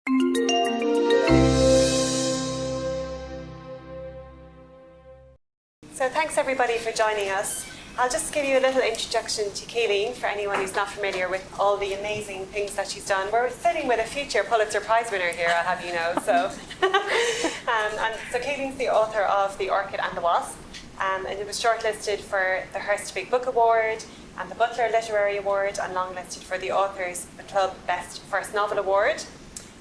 So thanks everybody for joining us. I'll just give you a little introduction to Caoilinn for anyone who's not familiar with all the amazing things that she's done. We're sitting with a future Pulitzer Prize-winner here, I'll have you know. So Caoilinn's the author of The Orchid and The Wasp, and it was shortlisted for the Hearst Big Book Award and the Butler Literary Award, and longlisted for the Authors Club Best First Novel Award.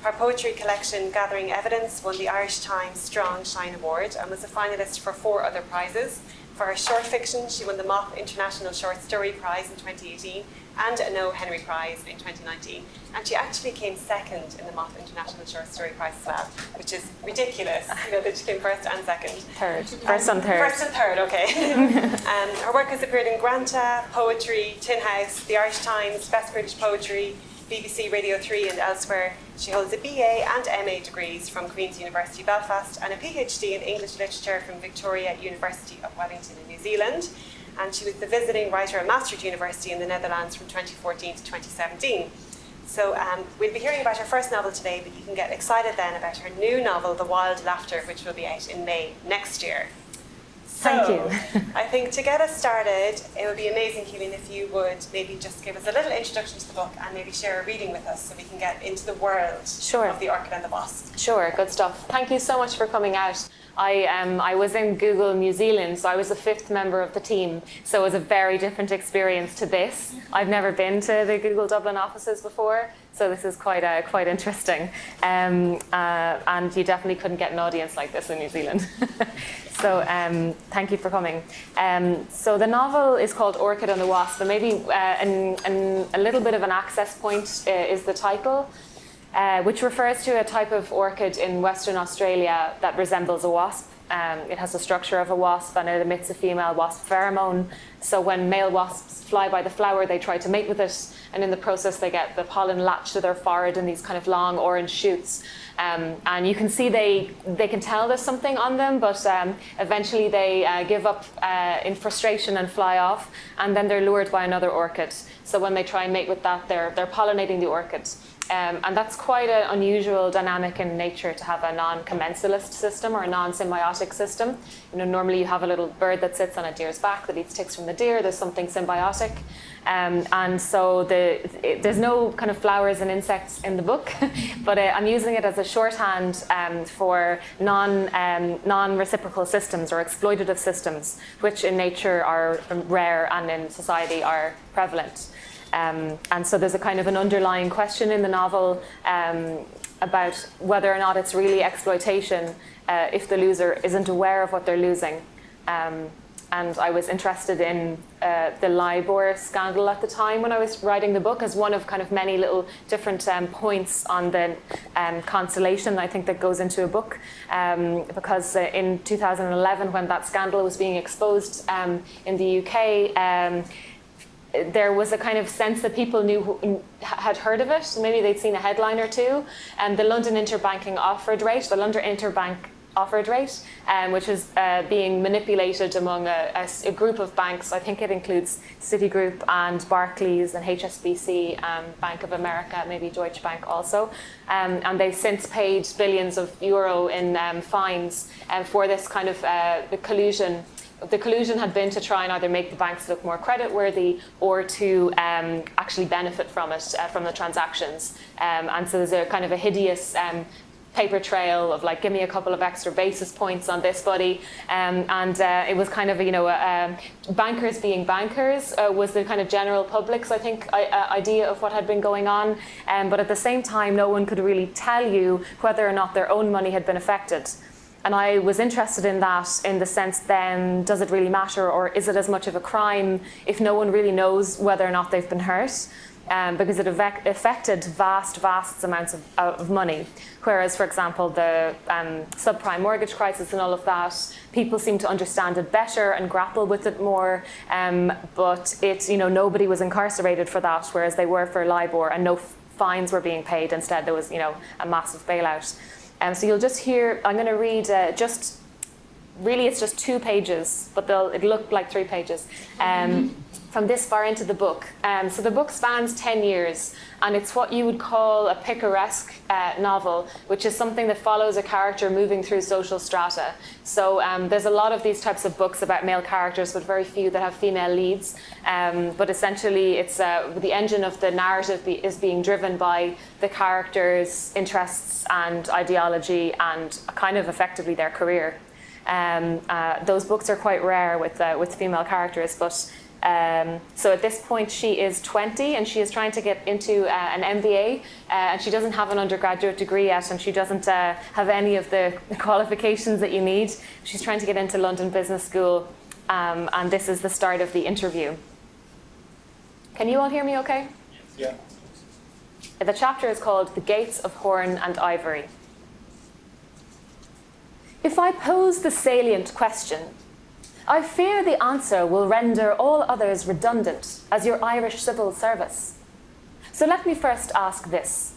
Her poetry collection, Gathering Evidence, won the Irish Times Strong Shine Award and was a finalist for 4 other prizes. For her short fiction, she won the Moth International Short Story Prize in 2018 and a No Henry Prize in 2019. And she actually came second in the Moth International Short Story Prize as well, which is ridiculous, that she came first and second. Third. First and third. First and third, okay. Her work has appeared in Granta, Poetry, Tin House, the Irish Times, Best British Poetry, BBC Radio 3 and elsewhere. She holds a BA and MA degrees from Queen's University Belfast and a PhD in English Literature from Victoria University of Wellington in New Zealand. And she was the visiting writer at Maastricht University in the Netherlands from 2014 to 2017. So we'll be hearing about her first novel today, but you can get excited then about her new novel, The Wild Laughter, which will be out in May next year. Thank you. I think to get us started, it would be amazing, Caoilinn, if you would maybe just give us a little introduction to the book and maybe share a reading with us so we can get into the world of The Orchid and the Wasp. Sure, good stuff. Thank you so much for coming out. I was in Google New Zealand, so I was the 5th member of the team, so it was a very different experience to this. I've never been to the Google Dublin offices before, so this is quite interesting. And you definitely couldn't get an audience like this in New Zealand. So thank you for coming. So the novel is called Orchid and the Wasp, and maybe a little bit of an access point is the title, which refers to a type of orchid in Western Australia that resembles a wasp. It has the structure of a wasp and it emits a female wasp pheromone. So when male wasps fly by the flower, they try to mate with it, and in the process they get the pollen latched to their forehead in these kind of long orange shoots. And you can see they can tell there's something on them, but eventually they give up in frustration and fly off, and then they're lured by another orchid. So when they try and mate with that, they're pollinating the orchid. And that's quite an unusual dynamic in nature, to have a non-commensalist system or a non-symbiotic system. Normally you have a little bird that sits on a deer's back that eats ticks from the deer. There's something symbiotic. And so there's no kind of flowers and insects in the book, but I'm using it as a shorthand for non-reciprocal systems or exploitative systems, which in nature are rare and in society are prevalent. And so there's a kind of an underlying question in the novel about whether or not it's really exploitation if the loser isn't aware of what they're losing. And I was interested in the LIBOR scandal at the time when I was writing the book, as one of kind of many little different points on the constellation, I think, that goes into a book. Because in 2011, when that scandal was being exposed in the UK, there was a kind of sense that people had heard of it. Maybe they'd seen a headline or two. And the London Interbank Offered Rate, which is being manipulated among a group of banks. I think it includes Citigroup and Barclays and HSBC and Bank of America, maybe Deutsche Bank also. And they've since paid billions of euro in fines for this kind of the collusion. The collusion had been to try and either make the banks look more creditworthy or to actually benefit from it, from the transactions. And so there's a kind of a hideous paper trail of like, give me a couple of extra basis points on this, buddy. And it was kind of, bankers being bankers was the kind of general public's, I think, idea of what had been going on. But at the same time, no one could really tell you whether or not their own money had been affected. And I was interested in that, in the sense then, does it really matter, or is it as much of a crime if no one really knows whether or not they've been hurt? Because it affected vast amounts of money. Whereas, for example, the subprime mortgage crisis and all of that, people seem to understand it better and grapple with it more. But nobody was incarcerated for that, whereas they were for LIBOR, and no fines were being paid. Instead, there was, a massive bailout. So you'll just hear, I'm going to read really it's just 2 pages, but it'll look like 3 pages from this far into the book. So the book spans 10 years, and it's what you would call a picaresque novel, which is something that follows a character moving through social strata. So there's a lot of these types of books about male characters, but very few that have female leads. But essentially, it's the engine of the narrative is being driven by the characters' interests and ideology and kind of effectively their career. Those books are quite rare with female characters, but so at this point she is 20 and she is trying to get into an MBA, and she doesn't have an undergraduate degree yet, and she doesn't have any of the qualifications that you need. She's trying to get into London Business School, and this is the start of the interview. Can you all hear me okay? Yeah. The chapter is called The Gates of Horn and Ivory. If I pose the salient question, I fear the answer will render all others redundant as your Irish civil service. So let me first ask this.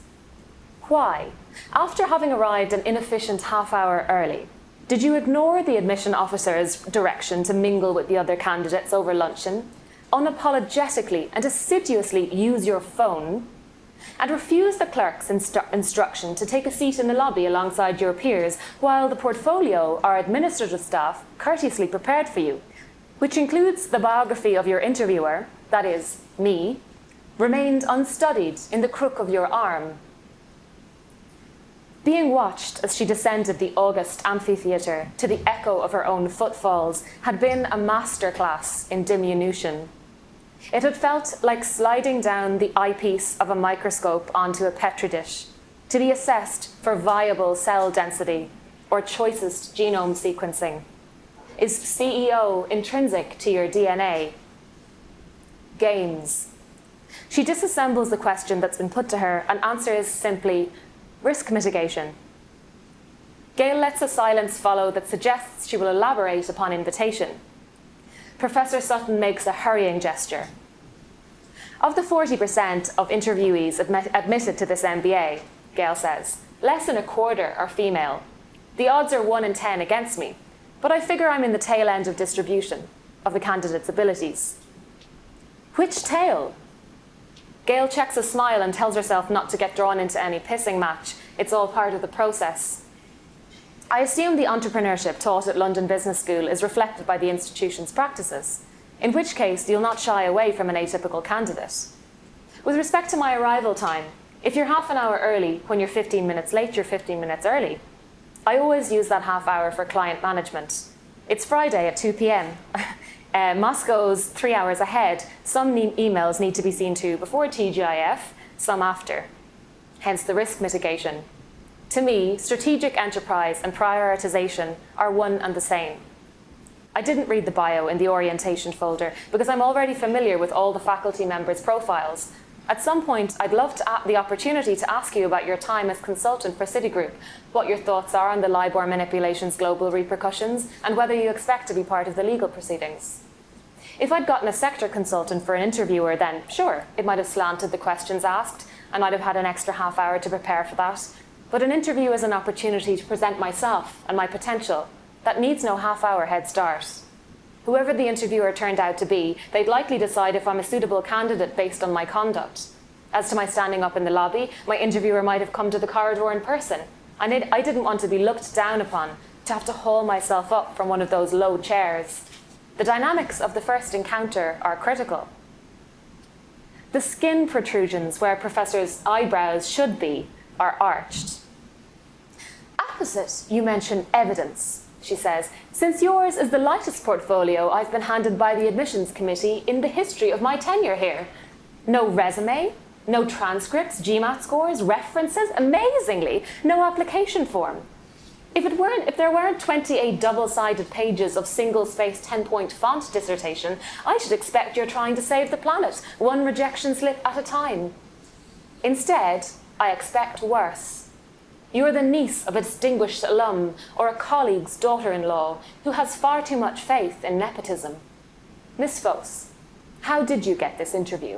Why, after having arrived an inefficient half-hour early, did you ignore the admission officer's direction to mingle with the other candidates over luncheon, unapologetically and assiduously use your phone, and refuse the clerk's instruction to take a seat in the lobby alongside your peers while the portfolio our administrative staff courteously prepared for you, which includes the biography of your interviewer, that is, me, remained unstudied in the crook of your arm? Being watched as she descended the august amphitheatre to the echo of her own footfalls had been a masterclass in diminution. It had felt like sliding down the eyepiece of a microscope onto a petri dish to be assessed for viable cell density or choicest genome sequencing. Is CEO intrinsic to your DNA? Games. She disassembles the question that's been put to her and answers simply, risk mitigation. Gail lets a silence follow that suggests she will elaborate upon invitation. Professor Sutton makes a hurrying gesture. Of the 40% of interviewees admitted to this MBA, Gail says, less than a quarter are female. The odds are 1 in 10 against me, but I figure I'm in the tail end of distribution of the candidate's abilities. Which tail? Gail checks a smile and tells herself not to get drawn into any pissing match. It's all part of the process. I assume the entrepreneurship taught at London Business School is reflected by the institution's practices, in which case you'll not shy away from an atypical candidate. With respect to my arrival time, if you're half an hour early when you're 15 minutes late, you're 15 minutes early. I always use that half hour for client management. It's Friday at 2 p.m. Moscow's 3 hours ahead. Some emails need to be seen to before TGIF, some after. Hence the risk mitigation. To me, strategic enterprise and prioritization are one and the same. I didn't read the bio in the orientation folder because I'm already familiar with all the faculty members' profiles. At some point, I'd love the opportunity to ask you about your time as consultant for Citigroup, what your thoughts are on the LIBOR manipulation's global repercussions, and whether you expect to be part of the legal proceedings. If I'd gotten a sector consultant for an interviewer, then sure, it might have slanted the questions asked, and I'd have had an extra half hour to prepare for that. But an interview is an opportunity to present myself and my potential. That needs no half-hour head start. Whoever the interviewer turned out to be, they'd likely decide if I'm a suitable candidate based on my conduct. As to my standing up in the lobby, my interviewer might have come to the corridor in person. I didn't want to be looked down upon, to have to haul myself up from one of those low chairs. The dynamics of the first encounter are critical. The skin protrusions where professors' eyebrows should be are arched. Apposite, you mention evidence, she says, since yours is the lightest portfolio I've been handed by the admissions committee in the history of my tenure here. No resume, no transcripts, GMAT scores, references, amazingly, no application form. If there weren't 28 double-sided pages of single-spaced 10-point font dissertation, I should expect you're trying to save the planet, one rejection slip at a time. Instead, I expect worse. You're the niece of a distinguished alum or a colleague's daughter-in-law who has far too much faith in nepotism. Miss Foss, how did you get this interview?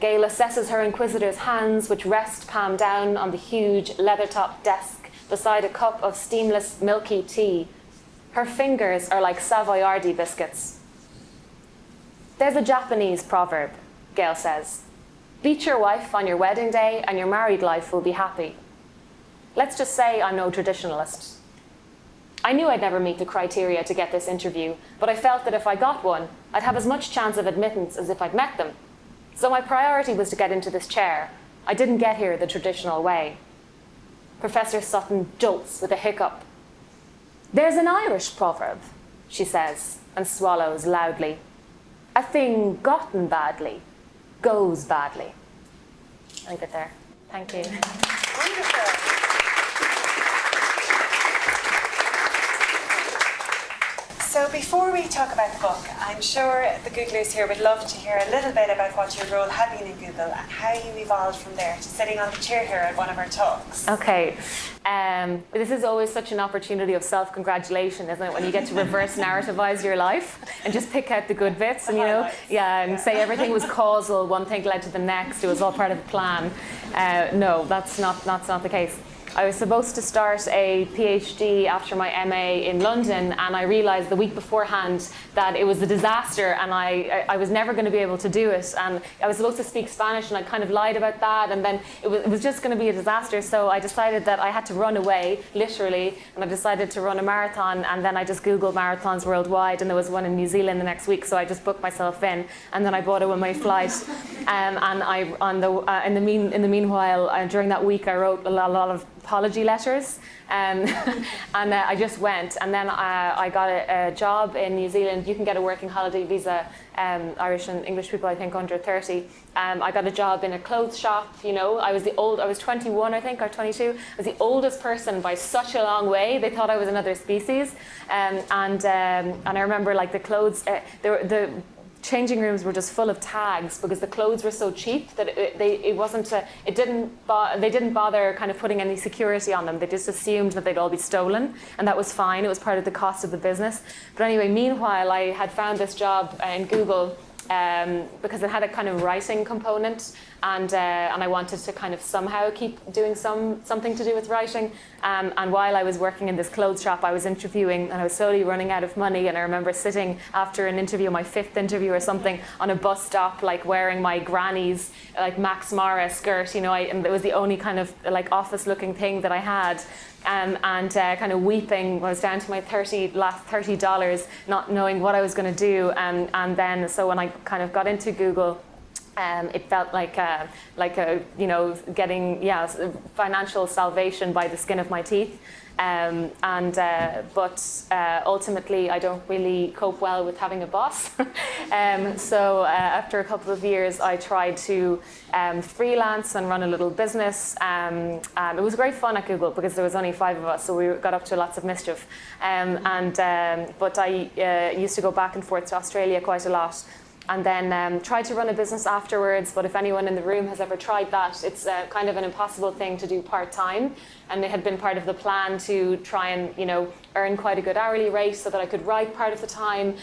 Gail assesses her inquisitor's hands, which rest palm down on the huge leather-topped desk beside a cup of steamless milky tea. Her fingers are like Savoyardi biscuits. There's a Japanese proverb, Gail says. Beat your wife on your wedding day and your married life will be happy. Let's just say I'm no traditionalist. I knew I'd never meet the criteria to get this interview, but I felt that if I got one, I'd have as much chance of admittance as if I'd met them. So my priority was to get into this chair. I didn't get here the traditional way. Professor Sutton jolts with a hiccup. There's an Irish proverb, she says, and swallows loudly. A thing gotten badly goes badly. I'll leave it there. Thank you. Wonderful. So before we talk about the book, I'm sure the Googlers here would love to hear a little bit about what your role had been in Google and how you evolved from there to sitting on the chair here at one of our talks. Okay. This is always such an opportunity of self-congratulation, isn't it? When you get to reverse narrativize your life and just pick out the good bits and, say everything was causal, one thing led to the next, it was all part of the plan. No, that's not the case. I was supposed to start a PhD after my MA in London, and I realised the week beforehand that it was a disaster and I was never going to be able to do it. And I was supposed to speak Spanish, and I kind of lied about that, and then it was just going to be a disaster. So I decided that I had to run away, literally, and I decided to run a marathon, and then I just Googled marathons worldwide, and there was one in New Zealand the next week, so I just booked myself in, and then I bought a one-way flight. And in the meanwhile, during that week, I wrote a lot of apology letters, and I just went, and then I got a job in New Zealand. You can get a working holiday visa, Irish and English people, I think, under 30. I got a job in a clothes shop. I was 21, I think, or 22. I was the oldest person by such a long way. They thought I was another species, and I remember like the clothes, the changing rooms were just full of tags because the clothes were so cheap that they didn't bother kind of putting any security on them. They just assumed that they'd all be stolen, and that was fine. It was part of the cost of the business. But anyway, meanwhile, I had found this job in Google because it had a kind of writing component, and I wanted to kind of somehow keep doing something to do with writing. And while I was working in this clothes shop, I was interviewing, and I was slowly running out of money. And I remember sitting after an interview, my 5th interview or something, on a bus stop, like wearing my granny's like Max Mara skirt, and it was the only kind of like office-looking thing that I had. And kind of weeping. I was down to my last $30, not knowing what I was going to do. And then, so when I kind of got into Google, it felt like getting financial salvation by the skin of my teeth. But ultimately, I don't really cope well with having a boss. So after a couple of years, I tried to freelance and run a little business. It was great fun at Google because there was only 5 of us, so we got up to lots of mischief. But I used to go back and forth to Australia quite a lot. And then tried to run a business afterwards. But if anyone in the room has ever tried that, it's kind of an impossible thing to do part-time. And it had been part of the plan to try and, earn quite a good hourly rate so that I could write part of the time.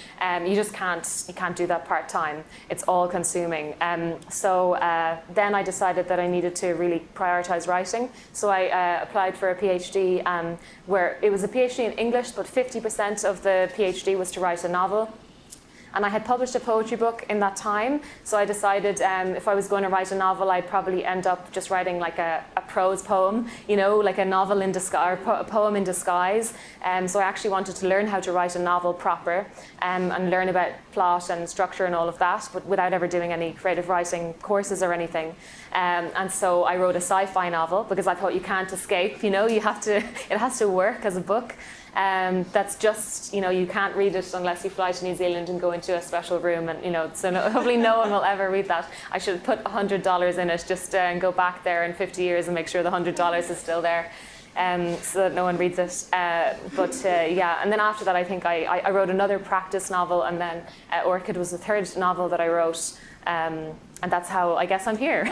You just can't do that part-time. It's all consuming. So then I decided that I needed to really prioritize writing. So I applied for a PhD where it was a PhD in English, but 50% of the PhD was to write a novel. And I had published a poetry book in that time, so I decided if I was going to write a novel, I'd probably end up just writing like a prose poem, like a novel in disguise, or a poem in disguise. So I actually wanted to learn how to write a novel proper and learn about plot and structure and all of that, but without ever doing any creative writing courses or anything. And so I wrote a sci-fi novel because I thought you can't escape, it has to work as a book. That's just, you can't read it unless you fly to New Zealand and go into a special room, and so hopefully no one will ever read that. I should put $100 in it just and go back there in 50 years and make sure the $100 is still there, so that no one reads it. And then after that, I think I wrote another practice novel, and then Orchid was the 3rd novel that I wrote. And that's how I guess I'm here.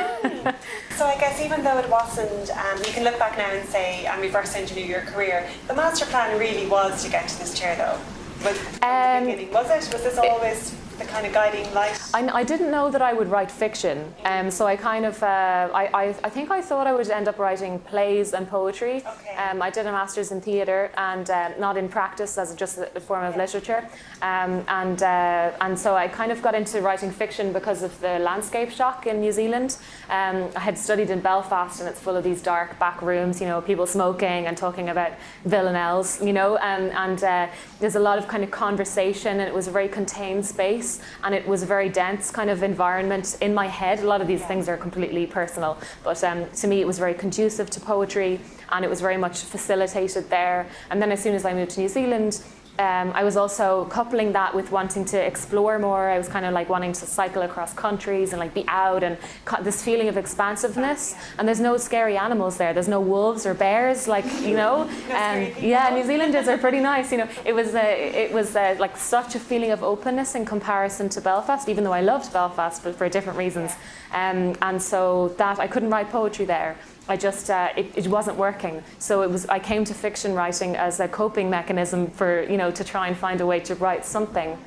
So I guess even though it wasn't, you can look back now and say, and reverse engineer your career, the master plan really was to get to this chair though. From the beginning, was it? Was this always the kind of guiding light? I didn't know that I would write fiction, so I kind of, I think I thought I would end up writing plays and poetry. Okay. I did a master's in theatre and not in practice as just a form of literature, and so I kind of got into writing fiction because of the landscape shock in New Zealand. I had studied in Belfast, and it's full of these dark back rooms, you know, people smoking and talking about villanelles, you know, and there's a lot of kind of conversation, and it was a very contained space, and it was a very dense kind of environment in my head. A lot of these things are completely personal, but to me it was very conducive to poetry, and it was very much facilitated there. And then as soon as I moved to New Zealand, I was also coupling that with wanting to explore more. I was kind of like wanting to cycle across countries and like be out, and this feeling of expansiveness. And there's no scary animals there. There's no wolves or bears, like, you know. Yeah, New Zealanders are pretty nice. You know, it was like such a feeling of openness in comparison to Belfast, even though I loved Belfast, but for different reasons. And so that I couldn't write poetry there. I just it wasn't working. So I came to fiction writing as a coping mechanism for, you know, to try and find a way to write something.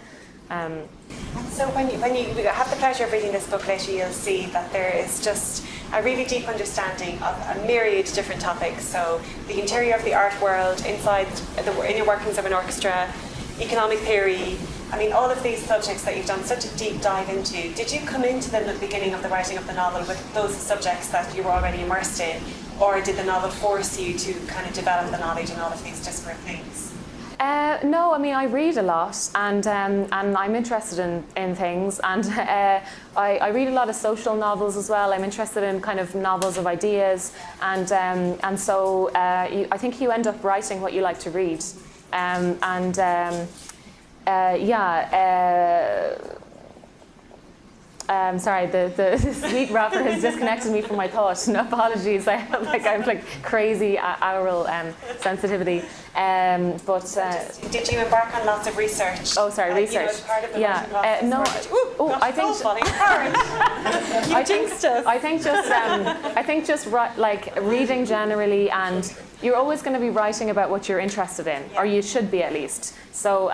So when you have the pleasure of reading this book later, you'll see that there is just a really deep understanding of a myriad different topics. So the interior of the art world, inside the inner workings of an orchestra, economic theory. I mean, all of these subjects that you've done such a deep dive into, did you come into them at the beginning of the writing of the novel with those subjects that you were already immersed in, or did the novel force you to kind of develop the knowledge in all of these disparate things? No, I mean, I read a lot, and I'm interested in things, and I read a lot of social novels as well. I'm interested in kind of novels of ideas, and so I think you end up writing what you like to read, sorry, the sweet wrapper has disconnected me from my thought. No, apologies. I'm like crazy aural sensitivity. Did you embark on lots of research? Oh, sorry, research. You know, as part of the writing process? No. I think. I think just like reading generally, and you're always going to be writing about what you're interested in, or you should be at least. So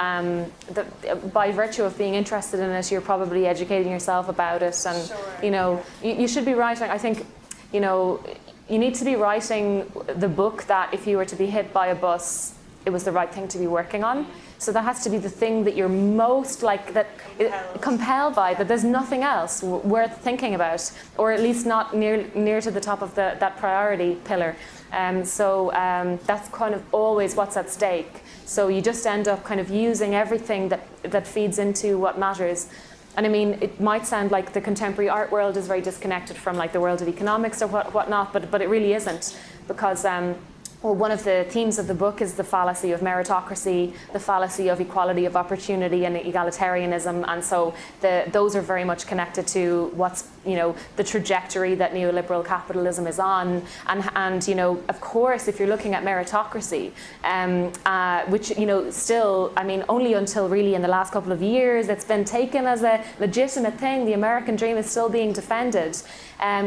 by virtue of being interested in it, you're probably educating yourself about it, and you know, you should be writing. I think, you know, you need to be writing the book that if you were to be hit by a bus, it was the right thing to be working on. So that has to be the thing that you're most compelled by, that there's nothing else worth thinking about, or at least not near to the top of that priority pillar. So that's kind of always what's at stake. So you just end up kind of using everything that feeds into what matters. And I mean, it might sound like the contemporary art world is very disconnected from like the world of economics or whatnot, but it really isn't, because well, one of the themes of the book is the fallacy of meritocracy, the fallacy of equality of opportunity and egalitarianism, and so those are very much connected to what's, you know, the trajectory that neoliberal capitalism is on, and you know, of course, if you're looking at meritocracy, which, you know, still, I mean, only until really in the last couple of years, it's been taken as a legitimate thing. The American dream is still being defended,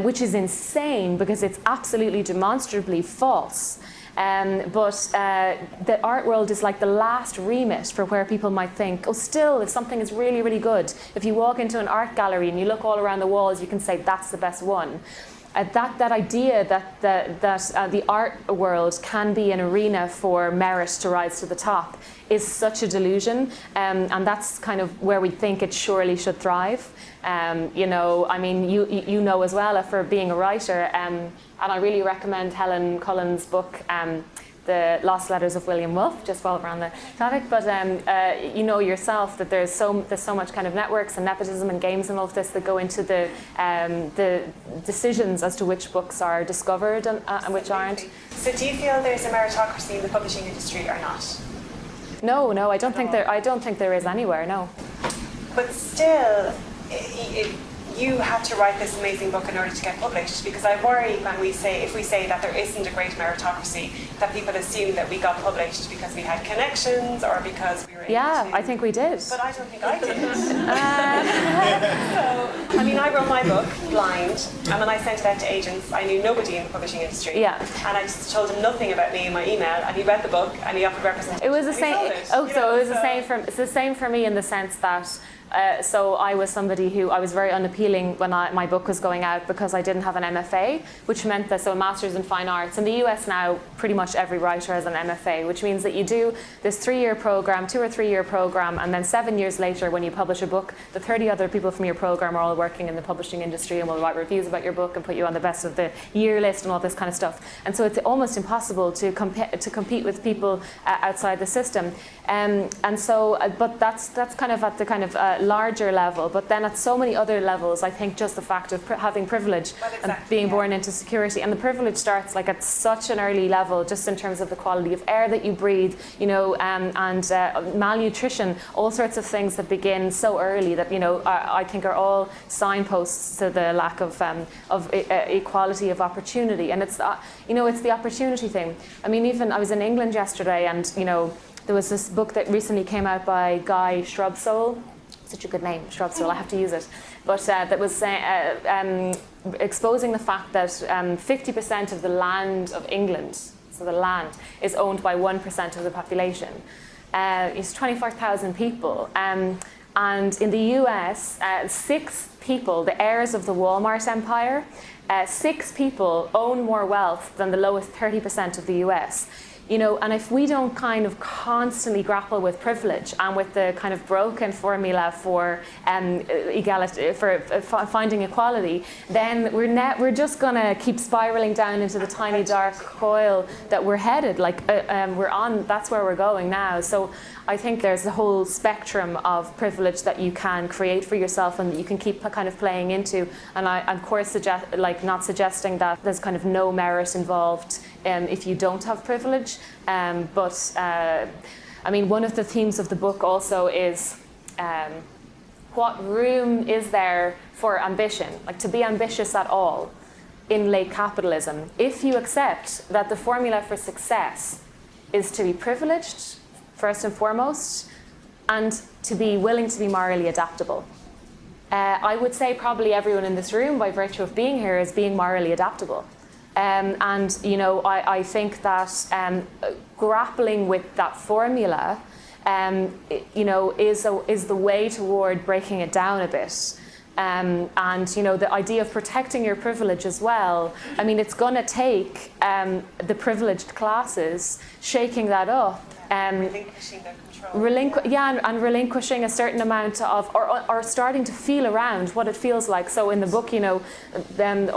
which is insane because it's absolutely demonstrably false. But the art world is like the last remit for where people might think, oh, still, if something is really, really good, if you walk into an art gallery and you look all around the walls, you can say that's the best one. That idea that the art world can be an arena for merit to rise to the top is such a delusion, and that's kind of where we think it surely should thrive. You know, I mean, you know as well, for being a writer, and I really recommend Helen Cullen's book, The Lost Letters of William Woolf, just while we're on the topic. But you know yourself that there's so much kind of networks and nepotism and games and all of this that go into the decisions as to which books are discovered and which aren't. So do you feel there's a meritocracy in the publishing industry or not? No, I don't think there is anywhere. No. But still, you had to write this amazing book in order to get published, because I worry if we say that there isn't a great meritocracy, that people assume that we got published because we had connections or because we were able to. I think we did. But I don't think I did. So, I mean, I wrote my book blind, and when I sent it out to agents, I knew nobody in the publishing industry. Yeah. And I just told him nothing about me in my email, and he read the book and he offered representation. It was the same. It's the same for me in the sense that So I was somebody who, I was very unappealing when my book was going out because I didn't have an MFA, which meant that, so a Master's in Fine Arts. In the US now, pretty much every writer has an MFA, which means that you do this 3-year program, 2 or 3 year program, and then 7 years later when you publish a book, the 30 other people from your program are all working in the publishing industry and will write reviews about your book and put you on the best of the year list and all this kind of stuff. And so it's almost impossible to compete with people outside the system. And so, but that's kind of at the kind of larger level. But then at so many other levels, I think just the fact of having privilege and being born into security, and the privilege starts like at such an early level, just in terms of the quality of air that you breathe, you know, and malnutrition, all sorts of things that begin so early that, you know, I think are all signposts to the lack of equality of opportunity. And it's, you know, it's the opportunity thing. I mean, even I was in England yesterday, and, you know, there was this book that recently came out by Guy Shrubsole. Such a good name, Shrubsole, I have to use it. But that was exposing the fact that 50% of the land of England, so the land, is owned by 1% of the population. It's 24,000 people. And in the US, 6 people, the heirs of the Walmart empire, 6 people own more wealth than the lowest 30% of the US. You know, and if we don't kind of constantly grapple with privilege and with the kind of broken formula for finding equality, then we're just gonna keep spiraling down into the tiny dark coil that we're headed. Like that's where we're going now. So I think there's a whole spectrum of privilege that you can create for yourself and that you can keep kind of playing into. And I, of course, not suggesting that there's kind of no merit involved if you don't have privilege. But I mean, one of the themes of the book also is what room is there for ambition, like to be ambitious at all in late capitalism, if you accept that the formula for success is to be privileged, first and foremost, and to be willing to be morally adaptable. I would say probably everyone in this room, by virtue of being here, is being morally adaptable. And you know, I think that grappling with that formula, you know, is the way toward breaking it down a bit. And you know, the idea of protecting your privilege as well. I mean, it's going to take the privileged classes shaking that up. Relinquishing their control. And relinquishing a certain amount of, or starting to feel around what it feels like. So in the book, you know, then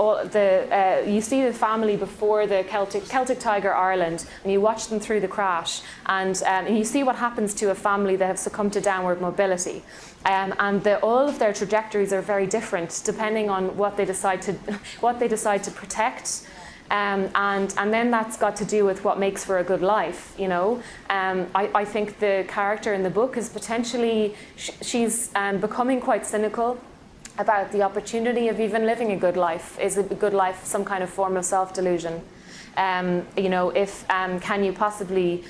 you see the family before the Celtic Tiger Ireland, and you watch them through the crash, and you see what happens to a family that have succumbed to downward mobility. And all of their trajectories are very different depending on what they decide to protect. And then that's got to do with what makes for a good life, you know. I think the character in the book is potentially, she's becoming quite cynical about the opportunity of even living a good life. Is a good life some kind of form of self-delusion? You know, if can you possibly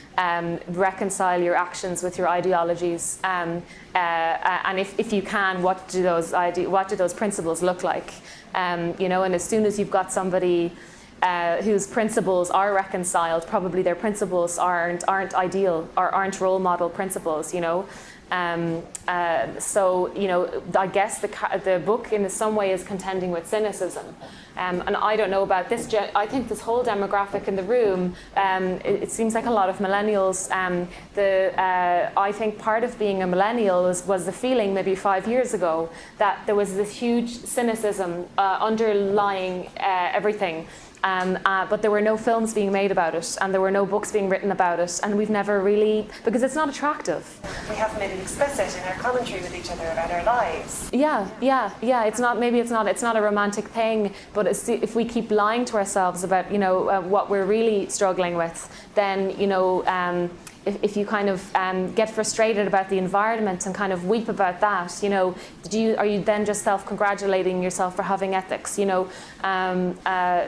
reconcile your actions with your ideologies? And if you can, what do those principles look like? You know, and as soon as you've got somebody whose principles are reconciled, probably their principles aren't ideal or aren't role model principles, you know. So, you know, I guess the book in some way is contending with cynicism. And I don't know about this, I think this whole demographic in the room, it seems like a lot of millennials. I think part of being a millennial was the feeling maybe 5 years ago that there was this huge cynicism underlying everything. But there were no films being made about it, and there were no books being written about it, and we've never really, because it's not attractive. We haven't made it explicit in our commentary with each other about our lives. Yeah. It's not a romantic thing, but if we keep lying to ourselves about, you know, what we're really struggling with, then, you know, if you kind of get frustrated about the environment and kind of weep about that, you know, are you then just self-congratulating yourself for having ethics, you know?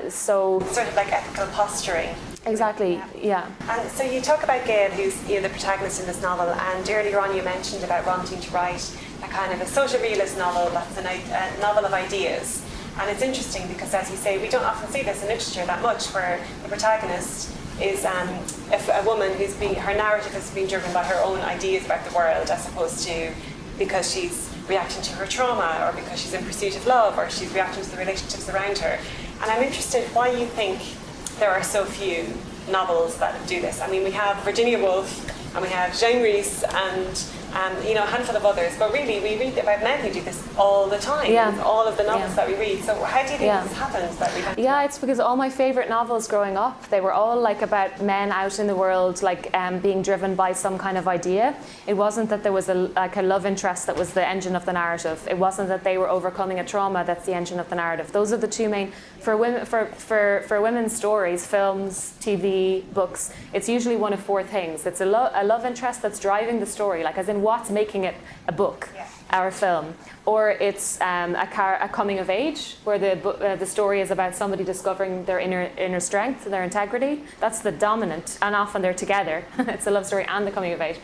So sort of like ethical posturing. Exactly, yeah. And so you talk about Gail, who's, you know, the protagonist in this novel, and earlier on you mentioned about wanting to write a kind of a social realist novel that's a novel of ideas. And it's interesting because, as you say, we don't often see this in literature that much, where the protagonist is a woman her narrative has been driven by her own ideas about the world, as opposed to because she's reacting to her trauma, or because she's in pursuit of love, or she's reacting to the relationships around her. And I'm interested why you think there are so few novels that do this. I mean, we have Virginia Woolf, and we have Jane Reese, and a handful of others, but really we read about men who do this all the time. Yeah. All of the novels that we read. So how do you think this happens that we have to it's because all my favourite novels growing up, they were all like about men out in the world, like being driven by some kind of idea. It wasn't that there was a love interest that was the engine of the narrative. It wasn't that they were overcoming a trauma that's the engine of the narrative. Those are the two main, for women, for women's stories, films, TV, books, it's usually one of four things. It's a love interest that's driving the story, like as in what's making it a book or a film, or it's a coming of age where the story is about somebody discovering their inner strength and their integrity. That's the dominant, and often they're together. It's a love story and the coming of age.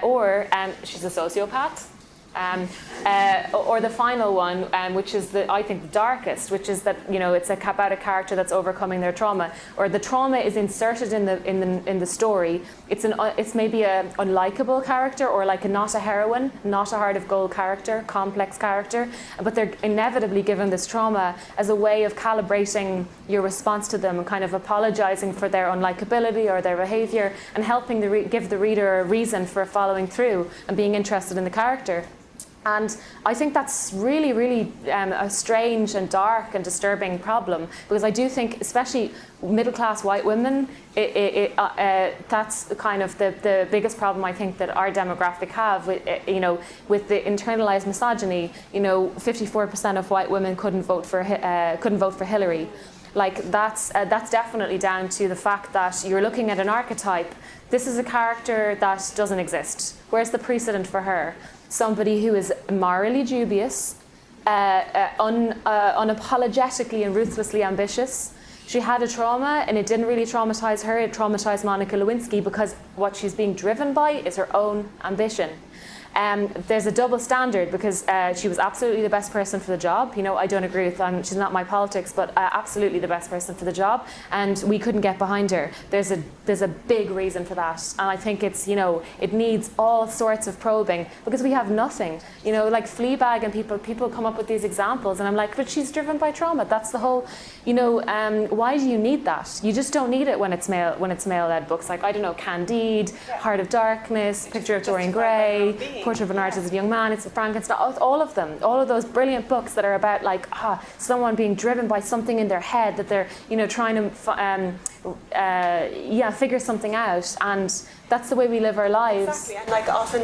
Or she's a sociopath. Or the final one, which is I think the darkest, which is that it's about a character that's overcoming their trauma, or the trauma is inserted in the story. It's maybe a unlikable character, or like not a heroine, not a heart of gold character, complex character, but they're inevitably given this trauma as a way of calibrating your response to them and kind of apologizing for their unlikability or their behavior, and helping give the reader a reason for following through and being interested in the character. And I think that's really, really a strange and dark and disturbing problem, because I do think, especially middle-class white women, that's kind of the biggest problem I think that our demographic have with the internalized misogyny. 54% of white women couldn't vote for Hillary. Like that's definitely down to the fact that you're looking at an archetype. This is a character that doesn't exist. Where's the precedent for her? Somebody who is morally dubious, unapologetically and ruthlessly ambitious. She had a trauma, and it didn't really traumatize her. It traumatized Monica Lewinsky, because what she's being driven by is her own ambition. There's a double standard, because she was absolutely the best person for the job. I don't agree with that. She's not my politics, but absolutely the best person for the job. And we couldn't get behind her. There's a big reason for that. And I think it's, it needs all sorts of probing, because we have nothing. Like Fleabag, and people come up with these examples, and I'm like, but she's driven by trauma. That's the whole, why do you need that? You just don't need it when it's male-led books. Like, I don't know, Candide, Heart of Darkness, Picture of Dorian Gray, Portrait of an Artist as a Young Man, it's Frankenstein, all of them, all of those brilliant books that are about someone being driven by something in their head that they're trying to figure something out, and that's the way we live our lives. Exactly, and like often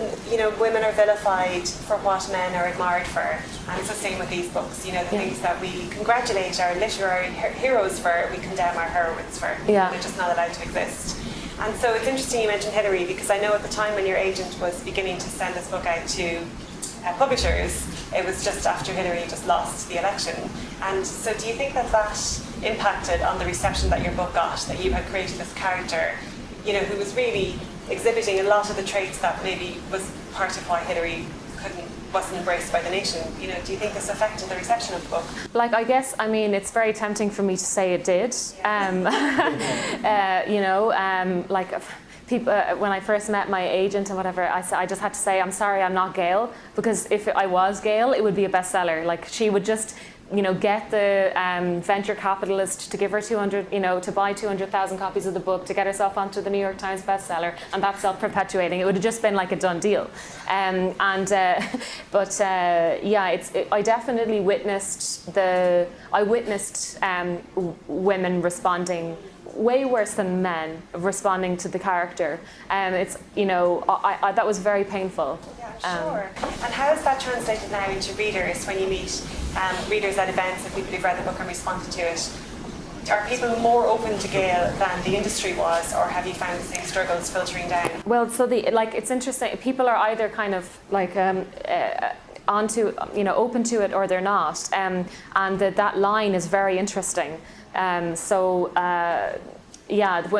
women are vilified for what men are admired for, and it's the same with these books. The things that we congratulate our literary heroes for, we condemn our heroines for. They're just not allowed to exist. And so it's interesting you mentioned Hillary, because I know at the time when your agent was beginning to send this book out to publishers, it was just after Hillary just lost the election. And so do you think that impacted on the reception that your book got, that you had created this character, who was really exhibiting a lot of the traits that maybe was part of why Hillary wasn't embraced by the nation? Do you think this affected the reception of the book? Like, I guess, it's very tempting for me to say it did. People, when I first met my agent and whatever, I just had to say, I'm sorry, I'm not Gail, because if I was Gail, it would be a bestseller. Like, she would just get the venture capitalist to give her to buy 200,000 copies of the book to get herself onto the New York Times bestseller, and that's self-perpetuating. It would have just been like a done deal. I definitely witnessed women responding way worse than men responding to the character. That was very painful. Yeah, sure. And how is that translated now into readers when you meet readers at events and people who've read the book and responded to it? Are people more open to Gail than the industry was, or have you found the same struggles filtering down? Well, so it's interesting. People are either kind of like onto, open to it, or they're not, and that line is very interesting.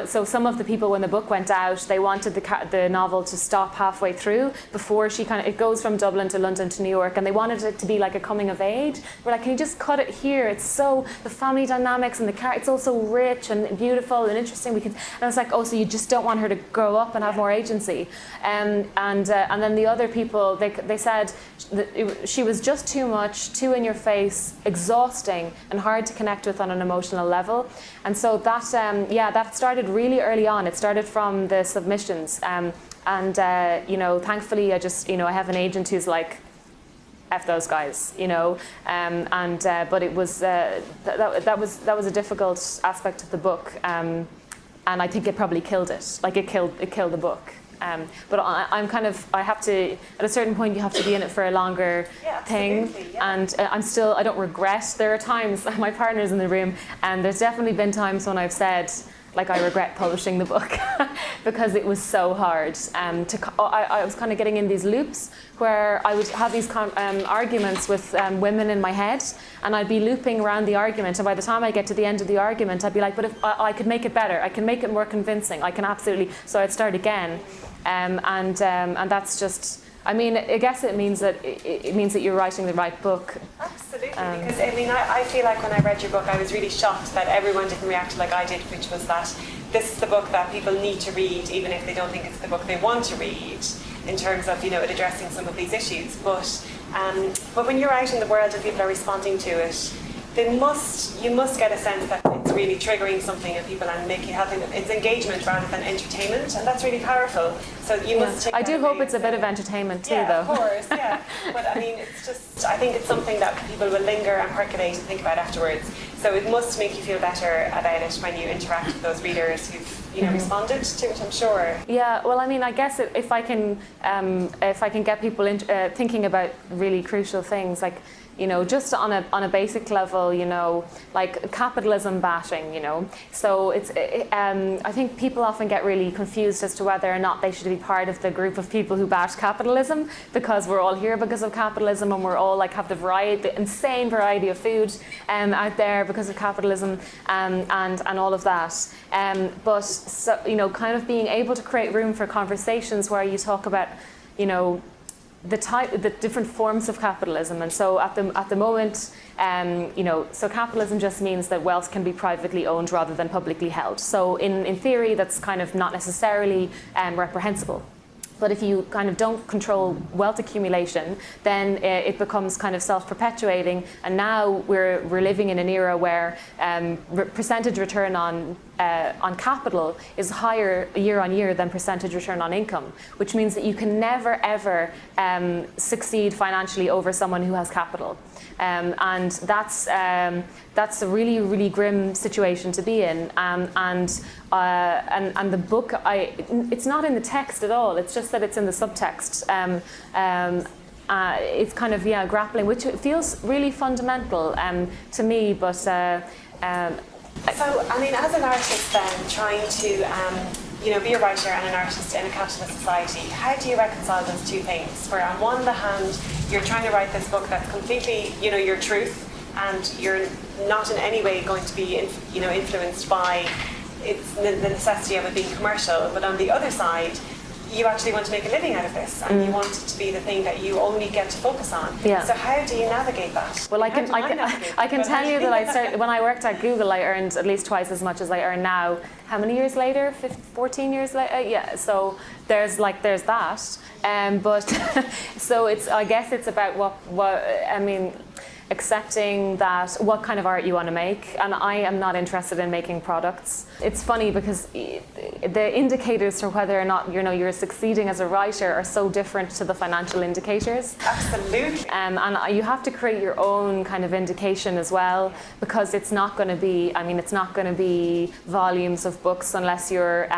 so some of the people, when the book went out, they wanted the novel to stop halfway through before it goes from Dublin to London to New York, and they wanted it to be like a coming of age. We're like, can you just cut it here? It's so, the family dynamics and it's all so rich and beautiful and interesting. And I was like, oh, so you just don't want her to grow up and have more agency? And then the other people, they said that she was just too much, too in your face, exhausting, and hard to connect with on an emotional level. And so that started really early on. It started from the submissions, thankfully I have an agent who's like, F those guys, but it was that was a difficult aspect of the book, and I think it probably killed it. Like it killed the book. But I have to, at a certain point, you have to be in it for a longer thing. Yeah. And I don't regret. There are times, my partner's in the room, and there's definitely been times when I've said, like, I regret publishing the book because it was so hard. I was kind of getting in these loops where I would have these arguments with women in my head, and I'd be looping around the argument. And by the time I get to the end of the argument, I'd be like, but if I could make it better, I can make it more convincing. I can absolutely. So I'd start again, and that's just. I mean, I guess it means that you're writing the right book. Absolutely, because I feel like when I read your book, I was really shocked that everyone didn't react like I did, which was that this is the book that people need to read, even if they don't think it's the book they want to read, in terms of it addressing some of these issues. But when you're out in the world and people are responding to it, you must get a sense that it's really triggering something in people and making it's engagement rather than entertainment, and that's really powerful. So you must take I do hope it's a bit of entertainment too, though. Of course, yeah. But it's just, I think it's something that people will linger and percolate and think about afterwards. So it must make you feel better about it when you interact with those readers who've responded to it, I'm sure. Yeah, well, I guess if I can get people thinking about really crucial things, like, just on a basic level, like capitalism bashing, So I think people often get really confused as to whether or not they should be part of the group of people who bash capitalism, because we're all here because of capitalism, and we're all like have the insane variety of food out there because of capitalism, and all of that. But so, kind of being able to create room for conversations where you talk about, the different forms of capitalism. And so at the moment, so capitalism just means that wealth can be privately owned rather than publicly held. So in theory, that's kind of not necessarily reprehensible. But if you kind of don't control wealth accumulation, then it becomes kind of self-perpetuating. And now we're living in an era where percentage return on capital is higher year on year than percentage return on income, which means that you can never ever succeed financially over someone who has capital. And that's a really, really grim situation to be in. And the book, it's not in the text at all. It's just that it's in the subtext. It's kind of grappling, which feels really fundamental to me. But so, as an artist, then trying to be a writer and an artist in a capitalist society, how do you reconcile those two things? Where on one hand, you're trying to write this book that's completely, your truth, and you're not in any way going to be, influenced by the necessity of it being commercial. But on the other side, you actually want to make a living out of this, and you want it to be the thing that you only get to focus on. Yeah. So how do you navigate that? Well, I can tell you that when I worked at Google, I earned at least twice as much as I earn now. How many years later? 14 years later? Yeah. So there's that. But so I guess it's about accepting that what kind of art you want to make, and I am not interested in making products. It's funny because the indicators for whether or not you're succeeding as a writer are so different to the financial indicators. Absolutely. And you have to create your own kind of indication as well, because it's not going to be volumes of books unless you're